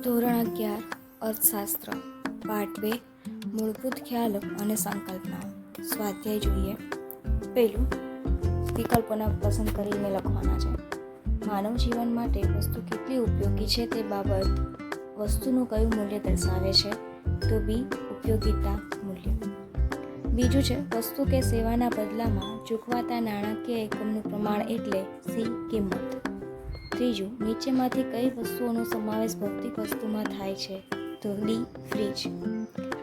ધોરણ 11 અર્થશાસ્ત્ર પાઠ 2 મૂળભૂત ખ્યાલો અને સંકલ્પનાઓ. સ્વાધ્યાય જોઈએ. પહેલું, વિકલ્પોના પસંદ કરીને લખવાના છે. માનવ જીવન માટે વસ્તુ કેટલી ઉપયોગી છે તે બાબત વસ્તુનું કયું મૂલ્ય દર્શાવે છે? તો બી, ઉપયોગિતા મૂલ્ય. બીજું છે, વસ્તુ કે સેવાના બદલામાં ચૂકવાતા નાણાકીય એકમનું પ્રમાણ એટલે સી, કિંમત. ત્રીજું, નીચેમાંથી કઈ વસ્તુઓનો સમાવેશ ભૌતિક વસ્તુમાં થાય છે? તો ડી, ફ્રીજ.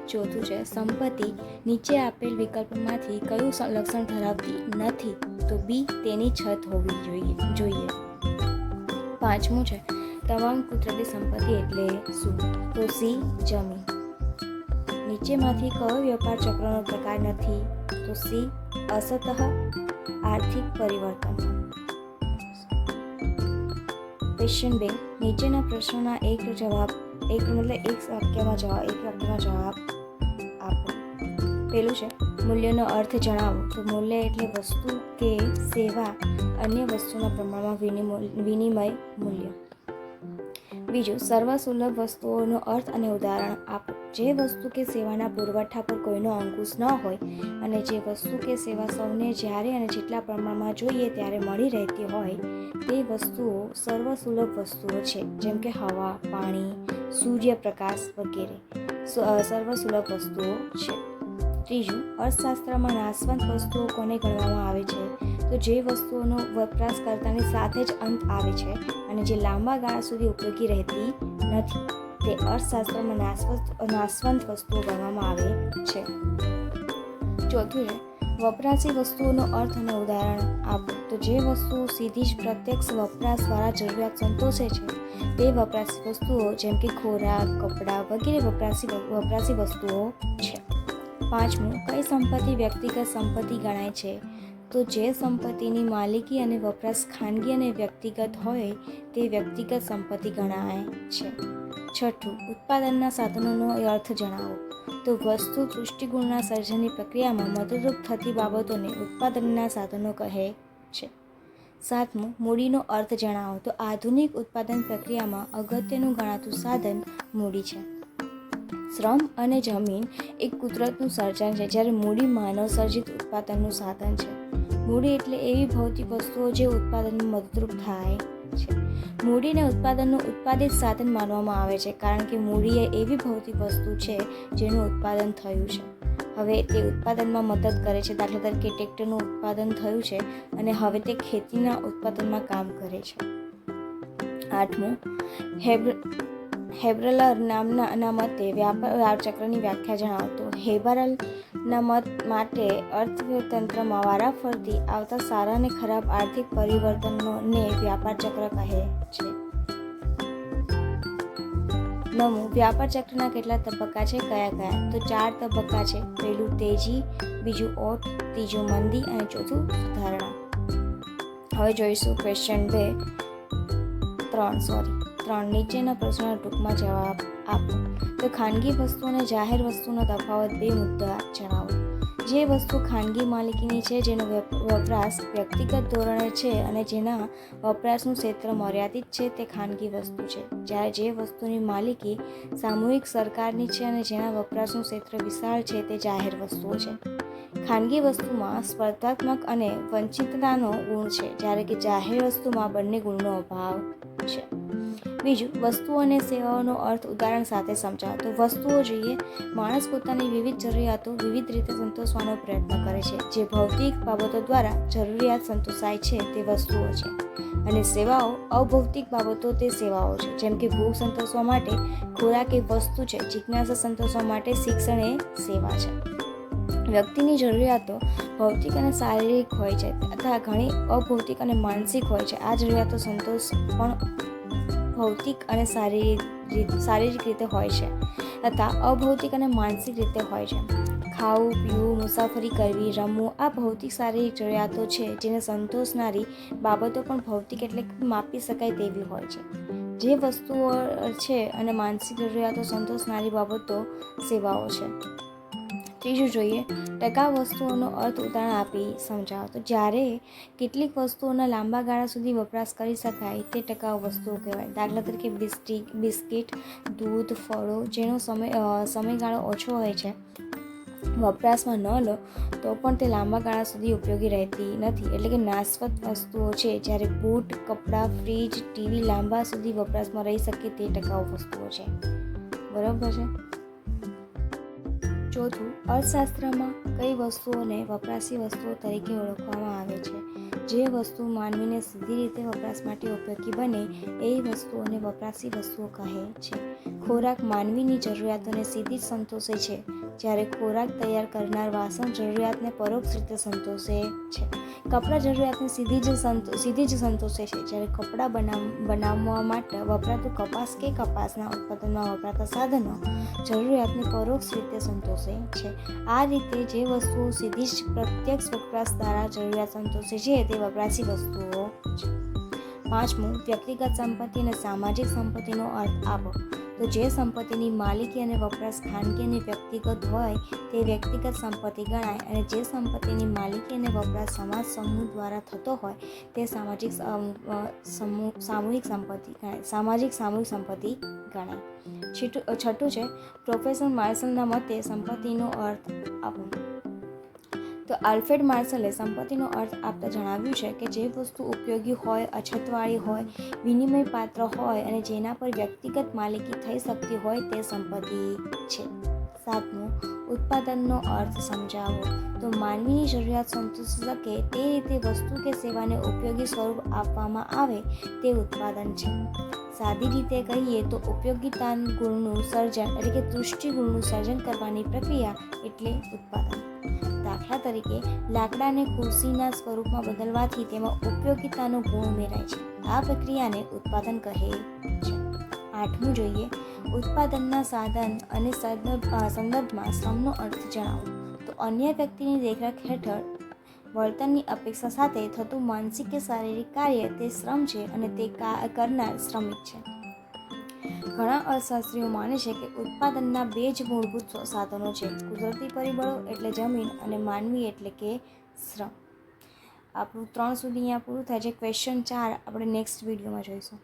ચોથું છે, સંપત્તિ નીચે આપેલ વિકલ્પમાંથી કયું લક્ષણ ધરાવતી નથી? તો બી, તેની છત હોવી જોઈએ. પાંચમું છે, તમામ કુદરતી સંપત્તિ એટલે શું? તો સી, જમીન. નીચેમાંથી કયો વ્યાપાર ચક્રનો પ્રકાર નથી? તો સી, અસતઃ આર્થિક પરિવર્તન. ક્વેશ્ચન 2, નીચેના પ્રશ્નોના એક વાક્યમાં જવાબ આપો. પેલું છે, મૂલ્યનો અર્થ જણાવો. તો મૂલ્ય એટલે વસ્તુ કે સેવા અન્ય વસ્તુના પ્રમાણમાં વિનિમય મૂલ્ય. બીજું, સર્વસુલભ વસ્તુઓનો અર્થ અને ઉદાહરણ આપો. જે વસ્તુ કે સેવાના પુરવઠા પર કોઈનો અંકુશ ન હોય અને જે વસ્તુ કે સેવા સૌને જ્યારે અને જેટલા પ્રમાણમાં જોઈએ ત્યારે મળી રહેતી હોય તે વસ્તુઓ સર્વસુલભ વસ્તુઓ છે. જેમ કે હવા, પાણી, સૂર્યપ્રકાશ વગેરે સર્વસુલભ વસ્તુઓ છે. ત્રીજું, અર્થશાસ્ત્રમાં નાશવંત વસ્તુઓ કોને ગણવામાં આવે છે? તો જે વસ્તુઓનો વપરાશકર્તાની સાથે જ અંત આવે છે અને જે લાંબા ગાળા સુધી ઉપયોગી રહેતી નથી તે અર્થશાસ્ત્રમાં નાશવંત વસ્તુઓ ગણવામાં આવે છે. ચોથું છે, વપરાશી વસ્તુઓનો અર્થ અને ઉદાહરણ આપો. તો જે વસ્તુઓ સીધી જ પ્રત્યક્ષ વપરાશવાળા જરૂરિયાત સંતોષે છે તે વપરાશી વસ્તુઓ જેમ કે ખોરાક, કપડાં વગેરે વપરાશી વસ્તુઓ છે. પાંચમું, કઈ સંપત્તિ વ્યક્તિગત સંપત્તિ ગણાય છે? તો જે સંપત્તિની માલિકી અને વપરાશ ખાનગી અને વ્યક્તિગત હોય તે વ્યક્તિગત સંપત્તિ ગણાય છે. છઠ્ઠું, ઉત્પાદનના સાધનોનો અર્થ જણાવો. તો વસ્તુ દૃષ્ટિગુણના સર્જનની પ્રક્રિયામાં મદદરૂપ થતી બાબતોને ઉત્પાદનના સાધનો કહે છે. સાતમું, મૂડીનો અર્થ જણાવો. તો આધુનિક ઉત્પાદન પ્રક્રિયામાં અગત્યનું ગણાતું સાધન મૂડી છે. શ્રમ અને જમીન એક કુદરતનું સર્જન છે જ્યારે મૂડી માનવ સર્જિત ઉત્પાદનનું સાધન છે. મૂડી એટલે એવી ભૌતિક વસ્તુઓ જે ઉત્પાદનમાં મદદરૂપ થાય છે. મૂડીને ઉત્પાદનનું ઉત્પાદિત સાધન માનવામાં આવે છે કારણ કે મૂડી એ એવી ભૌતિક વસ્તુ છે જેનું ઉત્પાદન થયું છે. હવે તે ઉત્પાદનમાં મદદ કરે છે. દાખલા તરીકે ટ્રેક્ટરનું ઉત્પાદન થયું છે અને હવે તે ખેતીના ઉત્પાદનમાં કામ કરે છે. આઠમું, હેબ્રલર ના મતે વ્યાપાર ચક્રની વ્યાખ્યા જણાવો. તો હેબ્રલના મત માટે અર્થતંત્રમાં વારાફરતી આવતા સારા અને ખરાબ આર્થિક પરિવર્તનોને વ્યાપાર ચક્ર કહે છે. નવમું, વ્યાપાર ચક્રના કેટલા તબક્કા છે? કયા? તો 4 તબક્કા છે. પહેલું તેજી, બીજું ઓટ, ત્રીજું મંદી અને ચોથું સુધારણા. હવે જોઈશું ક્વેશ્ચન 3. નીચેના પ્રશ્નોના ટૂંકમાં જવાબ આપો. તો ખાનગી વસ્તુ અને જાહેર વસ્તુનો તફાવત 2 મુદ્દા જણાવો. જે વસ્તુ ખાનગી માલિકીની છે જેનો વપરાશ વ્યક્તિગત ધોરણે છે અને જેના વપરાશનું ક્ષેત્ર મર્યાદિત છે તે ખાનગી વસ્તુ છે. જ્યારે જે વસ્તુની માલિકી સામૂહિક સરકારની છે અને જેના વપરાશનું ક્ષેત્ર વિશાળ છે તે જાહેર વસ્તુઓ છે. ખાનગી વસ્તુમાં સ્પર્ધાત્મક અને વંચિતતાનો ગુણ છે જ્યારે કે જાહેર વસ્તુમાં બંને ગુણનો અભાવ છે. બીજું, વસ્તુઓ અને સેવાઓનો અર્થ ઉદાહરણ સાથે સમજાવો. તો વસ્તુઓ જોઈએ, માણસ પોતાની વિવિધ જરૂરિયાતો વિવિધ રીતે સંતોષવાનો પ્રયત્ન કરે છે. જે ભૌતિક બાબતો દ્વારા જરૂરિયાત સંતોષાય છે તે વસ્તુઓ છે અને સેવાઓ અભૌતિક બાબતો તે સેવાઓ છે. જેમ કે ભૂખ સંતોષવા માટે ખોરાક એ વસ્તુ છે, જિજ્ઞાસા સંતોષવા માટે શિક્ષણ એ સેવા છે. વ્યક્તિની જરૂરિયાતો ભૌતિક અને શારીરિક હોય છે તથા ઘણી અભૌતિક અને માનસિક હોય છે. આ જરૂરિયાતો સંતોષ પણ ભૌતિક અને શારીરિક રીતે હોય છે તથા અભૌતિક અને માનસિક રીતે હોય છે. ખાવું, પીવું, મુસાફરી કરવી, રમવું આ ભૌતિક શારીરિક જરૂરિયાતો છે જેને સંતોષનારી બાબતો પણ ભૌતિક એટલે માપી શકાય તેવી હોય છે. જે વસ્તુઓ છે અને માનસિક જરૂરિયાતો સંતોષનારી બાબતો સેવાઓ છે. ત્રીજું જોઈએ, ટકાઉ વસ્તુઓનો અર્થ ઉદાહરણ આપી સમજાવો. તો જ્યારે કેટલીક વસ્તુઓના લાંબા ગાળા સુધી વપરાશ કરી શકાય તે ટકાઉ વસ્તુઓ કહેવાય. દાખલા તરીકે બિસ્કિટ, દૂધ, ફળો જેનો સમયગાળો ઓછો હોય છે, વપરાશમાં ન લો તો પણ તે લાંબા ગાળા સુધી ઉપયોગી રહેતી નથી, એટલે કે નાશવંત વસ્તુઓ છે. જ્યારે બૂટ, કપડાં, ફ્રીજ, ટીવી લાંબા સુધી વપરાશમાં રહી શકે તે ટકાઉ વસ્તુઓ છે. બરાબર છે. ચોથું, અર્થશાસ્ત્રમાં કઈ વસ્તુઓને વપરાશી વસ્તુઓ તરીકે ઓળખવામાં આવે છે? જે વસ્તુ માનવીને સીધી રીતે વપરાશ માટે ઉપયોગી બને એવી વસ્તુઓને વપરાશી વસ્તુઓ કહે છે. ખોરાક માનવીની જરૂરિયાતોને સીધી જ સંતોષે છે, જ્યારે ખોરાક તૈયાર કરનાર વાસણ જરૂરિયાતને પરોક્ષ રીતે સંતોષે છે. કપડાં જરૂરિયાતને સીધી જ સંતોષે છે, જ્યારે કપડાં બનાવવા માટે વપરાતું કપાસ કે કપાસના ઉત્પાદનમાં વપરાતા સાધનો જરૂરિયાતને પરોક્ષ રીતે સંતોષે છે. આ રીતે જે વસ્તુઓ સીધી જ પ્રત્યક્ષ વપરાશ દ્વારા જરૂરિયાત સંતોષે છે તે વપરાશી વસ્તુઓ છે. પાંચમું, વ્યક્તિગત સંપત્તિ અને સામાજિક સંપત્તિનો અર્થ આપો. તો જે સંપત્તિની માલિકી અને વપરાશ ખાનગી અને વ્યક્તિગત હોય તે વ્યક્તિગત સંપત્તિ ગણાય, અને જે સંપત્તિની માલિકી અને વપરાશ સમાજ સમૂહ દ્વારા થતો હોય તે સામાજિક સામૂહિક સંપત્તિ ગણાય. છઠ્ઠું છે, પ્રોફેસર માર્શલના મતે સંપત્તિનો અર્થ આપો. તો આલ્ફ્રેડ માર્શલે સંપત્તિનો અર્થ આપતા જણાવ્યું છે કે જે વસ્તુ ઉપયોગી હોય, અછતવાળી હોય, વિનિમય પાત્ર હોય અને જેના પર વ્યક્તિગત માલિકી થઈ શકતી હોય તે સંપત્તિ છે. સાતમું, ઉત્પાદનનો અર્થ સમજાવો. તો માનવીની જરૂરિયાત સંતોષી શકે તે રીતે વસ્તુ કે સેવાને ઉપયોગી સ્વરૂપ આપવામાં આવે તે ઉત્પાદન છે. સાદી રીતે કહીએ તો ઉપયોગિતા ગુણનું સર્જન એટલે કે તૃષ્ટિ ગુણનું સર્જન કરવાની પ્રક્રિયા એટલે ઉત્પાદન. દાખલા તરીકે લાકડાને ખુરશીના સ્વરૂપમાં બદલવાથી તેમાં ઉપયોગિતાનો ગુણ ઉમેરાય છે. આ પ્રક્રિયાને ઉત્પાદન કહે છે. આઠમું જોઈએ, ઉત્પાદનના સાધન અને સંદર્ભમાં શ્રમનો અર્થ જણાવો. તો અન્ય વ્યક્તિની દેખરેખ હેઠળ વળતરની અપેક્ષા સાથે થતું માનસિક કે શારીરિક કાર્ય તે શ્રમ છે અને તે કરનાર શ્રમિક છે. ઘણા અર્થશાસ્ત્રીઓ માને છે કે ઉત્પાદનના બે જ મૂળભૂત સાધનો છે, કુદરતી પરિબળો એટલે જમીન અને માનવી એટલે કે શ્રમ. આપણું 3 સુધી અહીંયા પૂરું થાય છે. ક્વેશ્ચન 4 આપણે નેક્સ્ટ વિડીયોમાં જોઈશું.